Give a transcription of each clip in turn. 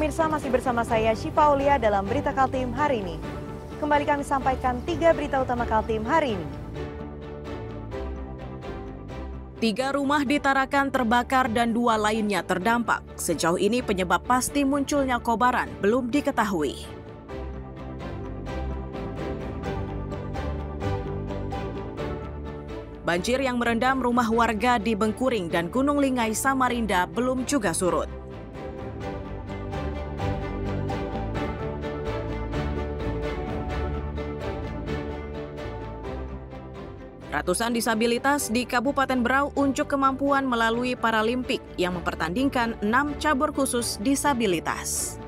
Pemirsa, masih bersama saya Syifa Aulia dalam Berita Kaltim hari ini. Kembali kami sampaikan 3 berita utama Kaltim hari ini. 3 rumah di Tarakan terbakar dan 2 lainnya terdampak. Sejauh ini penyebab pasti munculnya kobaran belum diketahui. Banjir yang merendam rumah warga di Bengkuring dan Gunung Lingai, Samarinda belum juga surut. Ratusan disabilitas di Kabupaten Berau unjuk kemampuan melalui Paralimpik yang mempertandingkan 6 cabur khusus disabilitas.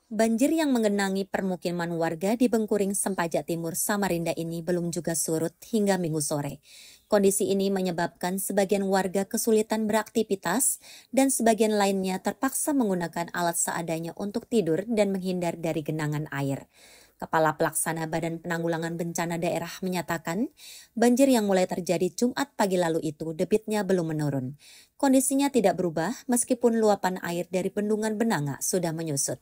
Banjir yang menggenangi permukiman warga di Bengkuring, Sempaja Timur, Samarinda ini belum juga surut hingga Minggu sore. Kondisi ini menyebabkan sebagian warga kesulitan beraktivitas dan sebagian lainnya terpaksa menggunakan alat seadanya untuk tidur dan menghindar dari genangan air. Kepala Pelaksana Badan Penanggulangan Bencana Daerah menyatakan, banjir yang mulai terjadi Jumat pagi lalu itu debitnya belum menurun. Kondisinya tidak berubah meskipun luapan air dari bendungan Benanga sudah menyusut.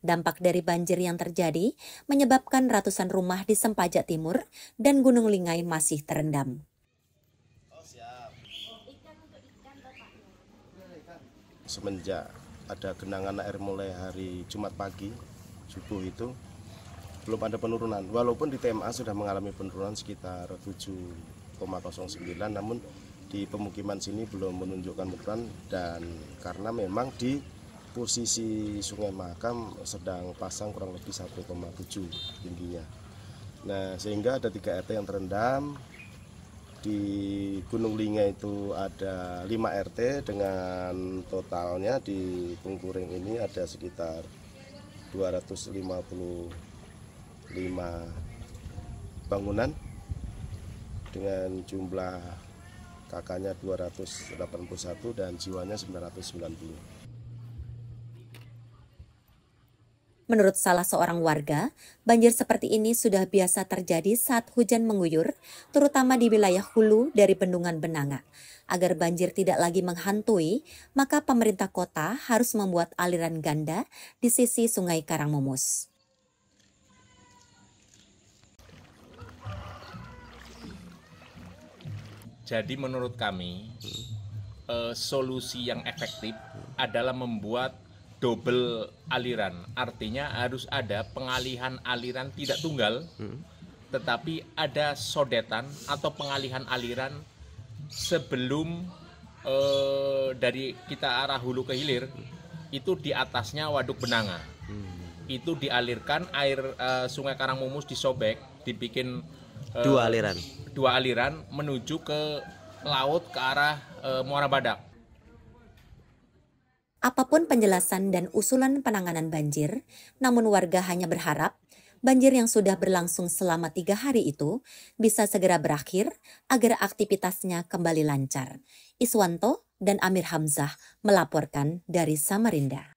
Dampak dari banjir yang terjadi menyebabkan ratusan rumah di Sempaja Timur dan Gunung Lingai masih terendam. Semenjak ada genangan air mulai hari Jumat pagi, subuh itu, belum ada penurunan. Walaupun di TMA sudah mengalami penurunan sekitar 7,09, namun di pemukiman sini belum menunjukkan penurunan, dan karena memang di posisi Sungai Mahakam sedang pasang kurang lebih 1,7 tingginya. Nah, sehingga ada 3 RT yang terendam. Di Gunung Lingai itu ada 5 RT dengan totalnya di Bengkuring ini ada sekitar 255 bangunan dengan jumlah kakaknya 281 dan jiwanya 990. Menurut salah seorang warga, banjir seperti ini sudah biasa terjadi saat hujan mengguyur, terutama di wilayah hulu dari bendungan Benanga. Agar banjir tidak lagi menghantui, maka pemerintah kota harus membuat aliran ganda di sisi Sungai Karangmumus. Jadi menurut kami, solusi yang efektif adalah membuat double aliran, artinya harus ada pengalihan aliran tidak tunggal, tetapi ada sodetan atau pengalihan aliran sebelum dari kita arah hulu ke hilir, itu di atasnya Waduk Benanga, itu dialirkan air Sungai Karangmumus disobek, dibikin dua aliran menuju ke laut ke arah Muara Badak. Apapun penjelasan dan usulan penanganan banjir, namun warga hanya berharap banjir yang sudah berlangsung selama 3 hari itu bisa segera berakhir agar aktivitasnya kembali lancar. Iswanto dan Amir Hamzah melaporkan dari Samarinda.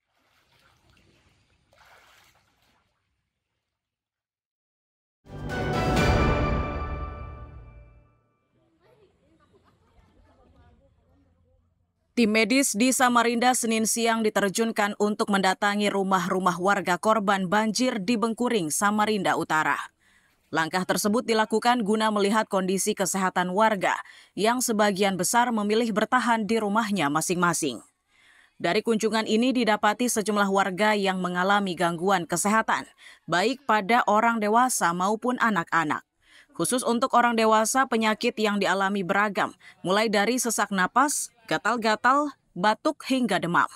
Tim medis di Samarinda Senin siang diterjunkan untuk mendatangi rumah-rumah warga korban banjir di Bengkuring, Samarinda Utara. Langkah tersebut dilakukan guna melihat kondisi kesehatan warga yang sebagian besar memilih bertahan di rumahnya masing-masing. Dari kunjungan ini didapati sejumlah warga yang mengalami gangguan kesehatan, baik pada orang dewasa maupun anak-anak. Khusus untuk orang dewasa, penyakit yang dialami beragam, mulai dari sesak napas, gatal-gatal, batuk hingga demam.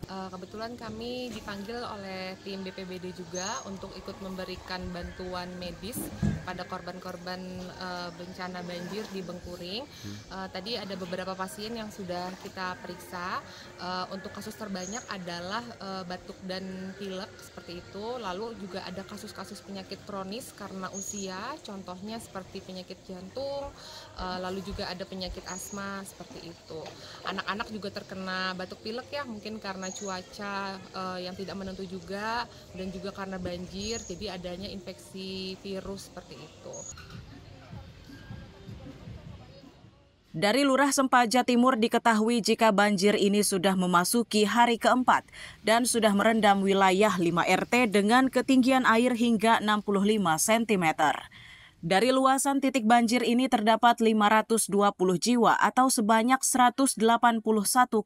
Kebetulan kami dipanggil oleh tim BPBD juga untuk ikut memberikan bantuan medis kepada korban-korban bencana banjir di Bengkuring. Tadi ada beberapa pasien yang sudah kita periksa. Untuk kasus terbanyak adalah batuk dan pilek seperti itu. Lalu juga ada kasus-kasus penyakit kronis karena usia, contohnya seperti penyakit jantung, lalu juga ada penyakit asma seperti itu. Anak-anak juga terkena batuk pilek ya, mungkin karena cuaca yang tidak menentu juga, dan juga karena banjir, jadi adanya infeksi virus seperti itu. Dari Lurah Sempaja Timur diketahui jika banjir ini sudah memasuki hari keempat dan sudah merendam wilayah 5 RT dengan ketinggian air hingga 65 cm. Dari luasan titik banjir ini terdapat 520 jiwa atau sebanyak 181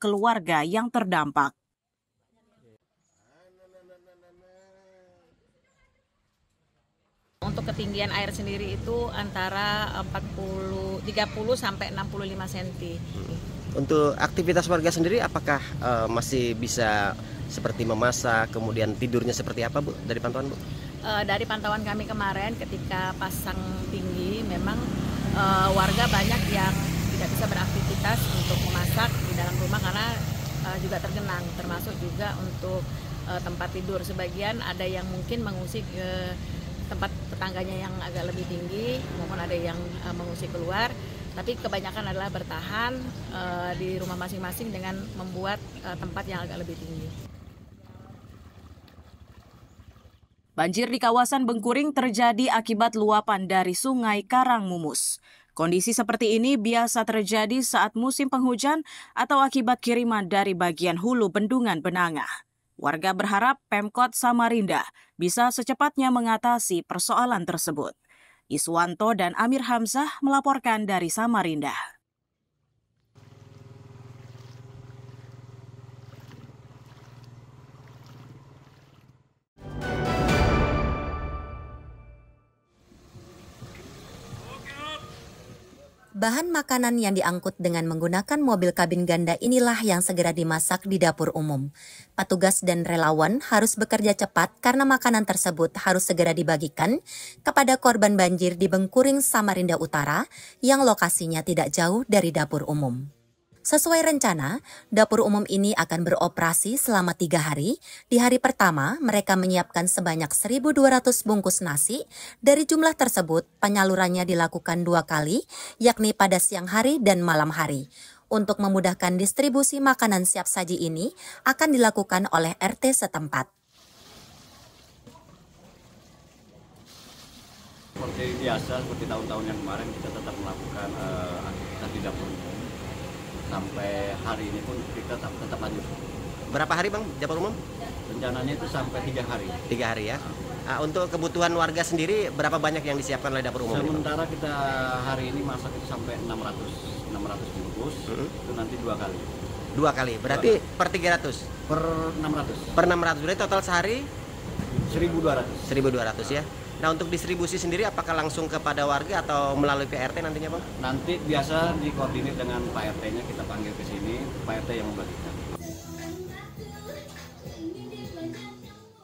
keluarga yang terdampak. Untuk ketinggian air sendiri itu antara 30 sampai 65 cm. Untuk aktivitas warga sendiri apakah masih bisa seperti memasak, kemudian tidurnya seperti apa Bu dari pantauan Bu? Dari pantauan kami kemarin ketika pasang tinggi memang warga banyak yang tidak bisa beraktivitas untuk memasak di dalam rumah karena juga tergenang, termasuk juga untuk tempat tidur. Sebagian ada yang mungkin mengungsi ke tempat tetangganya yang agak lebih tinggi maupun ada yang mengungsi keluar, tapi kebanyakan adalah bertahan di rumah masing-masing dengan membuat tempat yang agak lebih tinggi. Banjir di kawasan Bengkuring terjadi akibat luapan dari Sungai Karangmumus. Kondisi seperti ini biasa terjadi saat musim penghujan atau akibat kiriman dari bagian hulu bendungan Benangah. Warga berharap Pemkot Samarinda bisa secepatnya mengatasi persoalan tersebut. Iswanto dan Amir Hamzah melaporkan dari Samarinda. Bahan makanan yang diangkut dengan menggunakan mobil kabin ganda inilah yang segera dimasak di dapur umum. Petugas dan relawan harus bekerja cepat karena makanan tersebut harus segera dibagikan kepada korban banjir di Bengkuring, Samarinda Utara yang lokasinya tidak jauh dari dapur umum. Sesuai rencana, dapur umum ini akan beroperasi selama 3 hari. Di hari pertama, mereka menyiapkan sebanyak 1.200 bungkus nasi. Dari jumlah tersebut, penyalurannya dilakukan 2 kali, yakni pada siang hari dan malam hari. Untuk memudahkan distribusi makanan siap saji ini, akan dilakukan oleh RT setempat. Seperti biasa, seperti tahun-tahun yang kemarin, kita tetap melakukan aktivitas di dapur umum. Sampai hari ini pun kita tetap lanjut. Berapa hari Bang dapur umum? Rencananya itu sampai 3 hari. 3 hari ya. Untuk kebutuhan warga sendiri berapa banyak yang disiapkan oleh dapur umum? Sementara kita hari ini masak itu sampai 600 bungkus. Itu nanti 2 kali. 2 kali. Berarti per 300? Per 600. Per 600. Berarti total sehari 1.200. 1.200 ya. Nah, untuk distribusi sendiri apakah langsung kepada warga atau melalui PRT nantinya Bang? Nanti biasa dikoordinir dengan Pak RT-nya, kita panggil ke sini, Pak RT yang membagikan.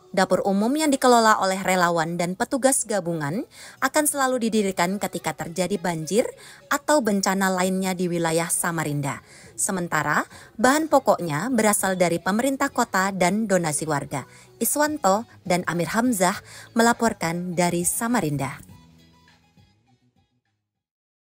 Dapur umum yang dikelola oleh relawan dan petugas gabungan akan selalu didirikan ketika terjadi banjir atau bencana lainnya di wilayah Samarinda. Sementara, bahan pokoknya berasal dari pemerintah kota dan donasi warga. Iswanto dan Amir Hamzah melaporkan dari Samarinda.